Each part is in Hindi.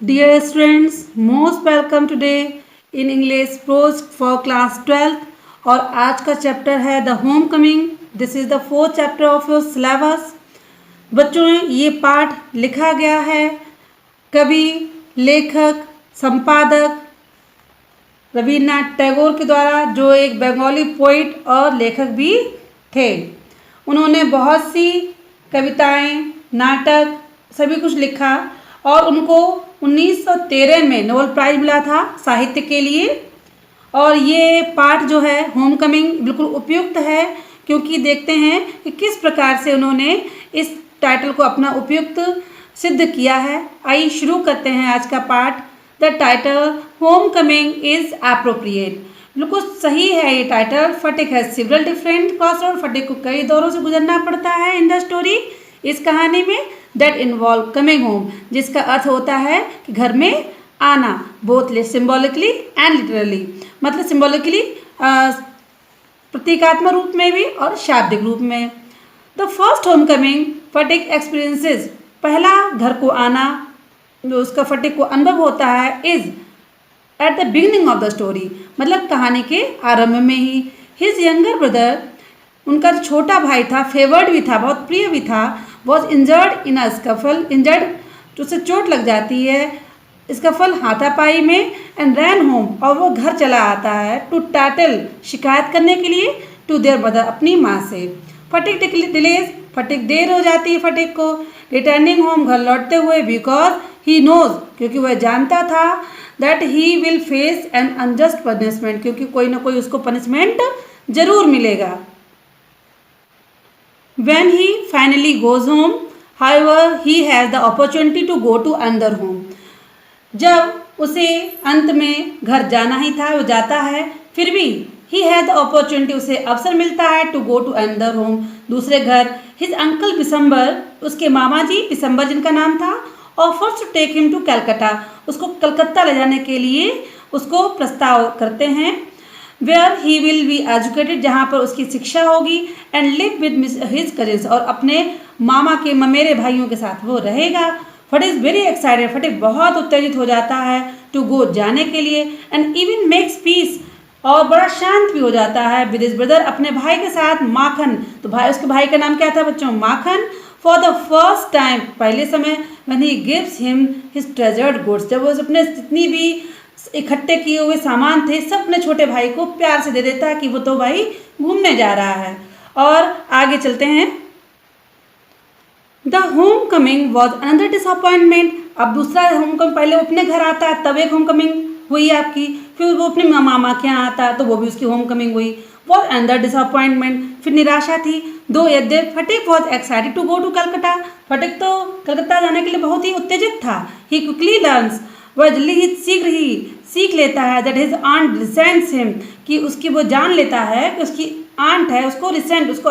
Dear students, most welcome today in English Prose for class 12th और आज का चैप्टर है the home coming. This is the fourth chapter of your syllabus. बच्चों ये पाठ लिखा गया है कवि, लेखक, संपादक रविन्द्रनाथ टैगोर के द्वारा, जो एक बंगाली पोइट और लेखक भी थे. उन्होंने बहुत सी कविताएं, नाटक सभी कुछ लिखा और उनको 1913 में नोबेल प्राइज मिला था साहित्य के लिए. और ये पाठ जो है होम कमिंग बिल्कुल उपयुक्त है, क्योंकि देखते हैं कि किस प्रकार से उन्होंने इस टाइटल को अपना उपयुक्त सिद्ध किया है. आइए शुरू करते हैं आज का पाठ. The title home coming is appropriate. बिल्कुल सही है ये टाइटल. फटिक है सिवरल डिफरेंट क्रॉस रोड. फटिक को कई दौरों से गुजरना पड़ता है इन द स्टोरी, इस कहानी में. दैट इन्वॉल्व कमिंग होम, जिसका अर्थ होता है कि घर में आना, बोथ सिम्बॉलिकली एंड लिटरली. मतलब सिम्बॉलिकली प्रतीकात्मक रूप में भी और शाब्दिक रूप में. The first homecoming Phatik experiences, पहला घर को आना जो उसका फटिक को अनुभव होता है, is at the beginning of the story, मतलब कहानी के आरंभ में ही. हिज यंगर ब्रदर, उनका जो छोटा भाई था, फेवर्ड भी था, बहुत प्रिय भी था, was injured in a scuffle. Injured जो उसे चोट लग जाती है स्कफल, हाथापाई में. एंड रैन होम, और वो घर चला आता है. टू टाटल, शिकायत करने के लिए. टू देयर मदर, अपनी माँ से. फटिक डिलेज, फटिक देर हो जाती है फटिक को. रिटर्निंग होम, घर लौटते हुए. बिकॉज ही नोज, क्योंकि वह जानता था. That he will face N unjust punishment, क्योंकि कोई ना कोई उसको पनिशमेंट जरूर मिलेगा. When he finally goes home, however, he has the opportunity to go to another home. जब उसे अंत में घर जाना ही था, वो जाता है, फिर भी he has the opportunity, उसे अवसर मिलता है to go to another home, दूसरे घर. His uncle पिसंबर, उसके मामा जी पिसंबर जिनका नाम था, offers to take him to Calcutta, उसको कलकत्ता ले जाने के लिए उसको प्रस्ताव करते हैं. Where he will be educated, जहाँ पर उसकी शिक्षा होगी. And live with his cousins, और अपने मामा के ममेरे भाइयों के साथ वो रहेगा. फटिक इज़ वेरी एक्साइटेड, फटिक बहुत उत्तेजित हो जाता है टू गो, जाने के लिए. एंड इवन मेक्स पीस, और बड़ा शांत भी हो जाता है विद हिज ब्रदर, अपने भाई के साथ. माखन, तो भाई, उसके भाई का नाम क्या था बच्चों? माखन. फॉर द फर्स्ट टाइम, पहले समय. When he gives him his treasured goods, जब वो अपने जितनी भी इकट्ठे किए हुए सामान थे सब अपने छोटे भाई को प्यार से दे देता है कि वो तो भाई घूमने जा रहा है. और आगे चलते हैं. The home coming was another disappointment. अब दूसरा होम कमिंग, पहले वो अपने घर आता है तब एक होम कमिंग हुई आपकी, फिर वो अपने मामा के यहाँ आता है तो वो भी उसकी होम कमिंग हुई. वॉज अनदर डिसअपॉइंटमेंट, फिर निराशा थी. दो यद्यप Phatik was excited to go to Calcutta, Phatik तो कलकत्ता जाने के लिए बहुत ही उत्तेजित था. ही क्विकली लर्न्स, वह जल्दी ही शीघ्र ही सीख लेता है. That his aunt resents him, कि उसकी वो जान लेता है कि उसकी आंट है उसको रिसेंट, उसको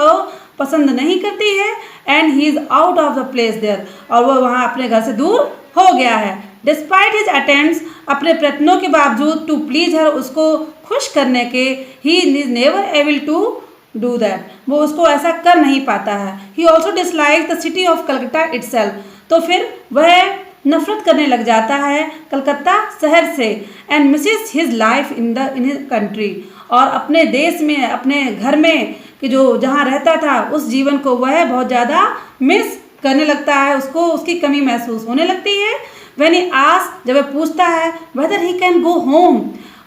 पसंद नहीं करती है. And he is out of the place there, और वह वहाँ अपने घर से दूर हो गया है. डिस्पाइट हिज अटेम्प्ट्स, अपने प्रयत्नों के बावजूद, टू प्लीज हर, उसको खुश करने के. He is never able to do that, वो उसको ऐसा कर नहीं पाता है. He also dislike the city of Calcutta itself, तो फिर वह नफरत करने लग जाता है कलकत्ता शहर से. And Mrs his life in his country, और अपने देश में, अपने घर में कि जो जहाँ रहता था उस जीवन को वह बहुत ज़्यादा मिस करने लगता है. उसको उसकी कमी महसूस होने लगती है. व्हेन ही आस्क्स, जब वह पूछता है, weather he can go home,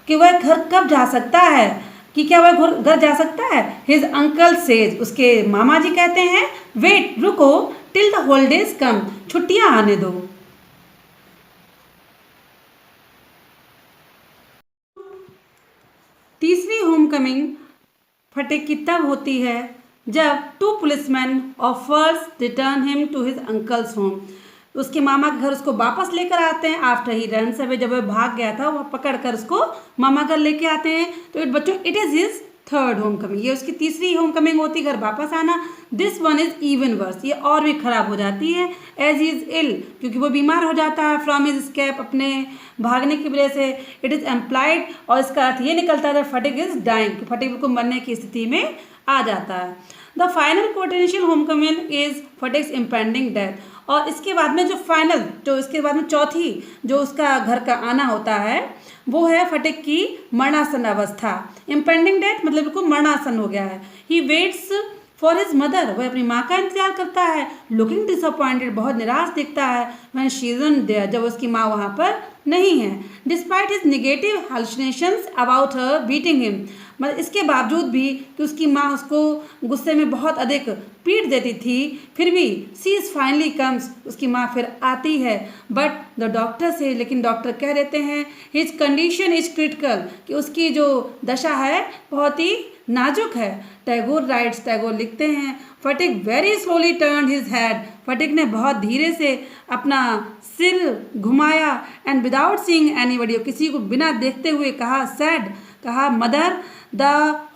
कि वह घर कब जा सकता है, कि क्या वह घर जा सकता है. हिज अंकल सेज, उसके मामा जी कहते हैं, वेट, रुको, टिल द हॉलीडेज कम, छुट्टियाँ आने दो. तीसरी होम कमिंग फटिक की तब होती है जब two policeman offers return him to his uncle's home, उसके मामा के घर उसको वापस लेकर आते हैं. आफ्टर ही रन अवे, जब वह भाग गया था वह पकड़ कर उसको मामा घर लेके आते हैं. तो बच्चों it is his third home coming, ये उसकी तीसरी होम कमिंग होती, घर वापस आना. This one is even worse, ये और भी खराब हो जाती है. एज ही इज इल, क्योंकि वो बीमार हो जाता है. फ्रॉम हिज स्केप, अपने भागने की वजह से. इट इज एम्प्लाइड, और इसका अर्थ ये निकलता है फटिक इज डाइंग, फटिक बिल्कुल मरने की स्थिति में आ जाता है. The final potential homecoming is Phatik's impending death, और इसके बाद में जो फाइनल, जो इसके बाद में चौथी जो उसका घर का आना होता है वो है फटिक की मरणासन अवस्था। इम्पेंडिंग डेथ मतलब बिल्कुल मरणासन हो गया है। He waits for his mother, वह अपनी माँ का इंतजार करता है। लुकिंग डिसअपॉइंटेड, बहुत निराश दिखता है। व्हेन शी इजंट देयर, जब उसकी माँ वहाँ पर नहीं है। Despite his negative hallucinations about her beating him, मतलब इसके बावजूद भी कि उसकी माँ उसको गुस्से में बहुत अधिक पीट देती थी, फिर भी सी इज़ फाइनली कम्स, उसकी माँ फिर आती है। बट द डॉक्टर से, लेकिन डॉक्टर कह देते हैं हिज कंडीशन इज क्रिटिकल, कि उसकी जो दशा है बहुत ही नाजुक है। टैगोर राइट्स, टैगोर लिखते हैं Phatik very slowly turn his head, Phatik ने बहुत धीरे से अपना सिर घुमाया। एंड विदाउट सीइंग एनीबॉडी, किसी को बिना देखते हुए कहा सैड, कहा mother the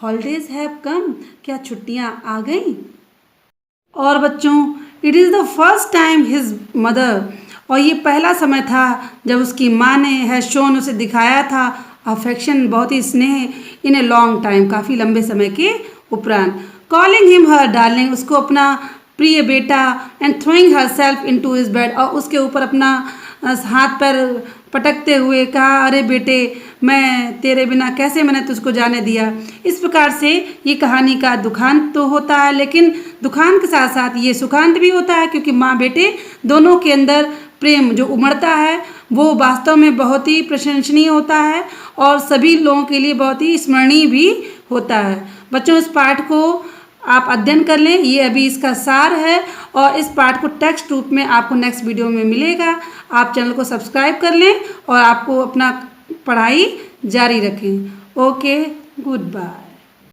holidays have come, क्या छुट्टियां आ गईं। और बच्चों it is the first time his mother, और ये पहला समय था जब उसकी माँ ने है शोन, उसे दिखाया था अफेक्शन, बहुत ही स्नेह, इन ए लॉन्ग टाइम, काफ़ी लंबे समय के उपरांत। कॉलिंग हिम हर डार्लिंग, उसको अपना प्रिय बेटा, and throwing herself into his bed, और उसके ऊपर अपना हाथ पैर पटकते हुए कहा अरे बेटे मैं तेरे बिना कैसे मैंने तुझको जाने दिया। इस प्रकार से ये कहानी का दुखांत तो होता है, लेकिन दुखांत के साथ साथ ये सुखांत भी होता है, क्योंकि माँ बेटे दोनों के अंदर प्रेम जो उमड़ता है वो वास्तव में बहुत ही प्रशंसनीय होता है और सभी लोगों के लिए बहुत ही स्मरणीय भी होता है। बच्चों इस पाठ को आप अध्ययन कर लें, ये अभी इसका सार है, और इस पाठ को टेक्स्ट रूप में आपको नेक्स्ट वीडियो में मिलेगा। आप चैनल को सब्सक्राइब कर लें और आपको अपना पढ़ाई जारी रखें। Okay, good bye.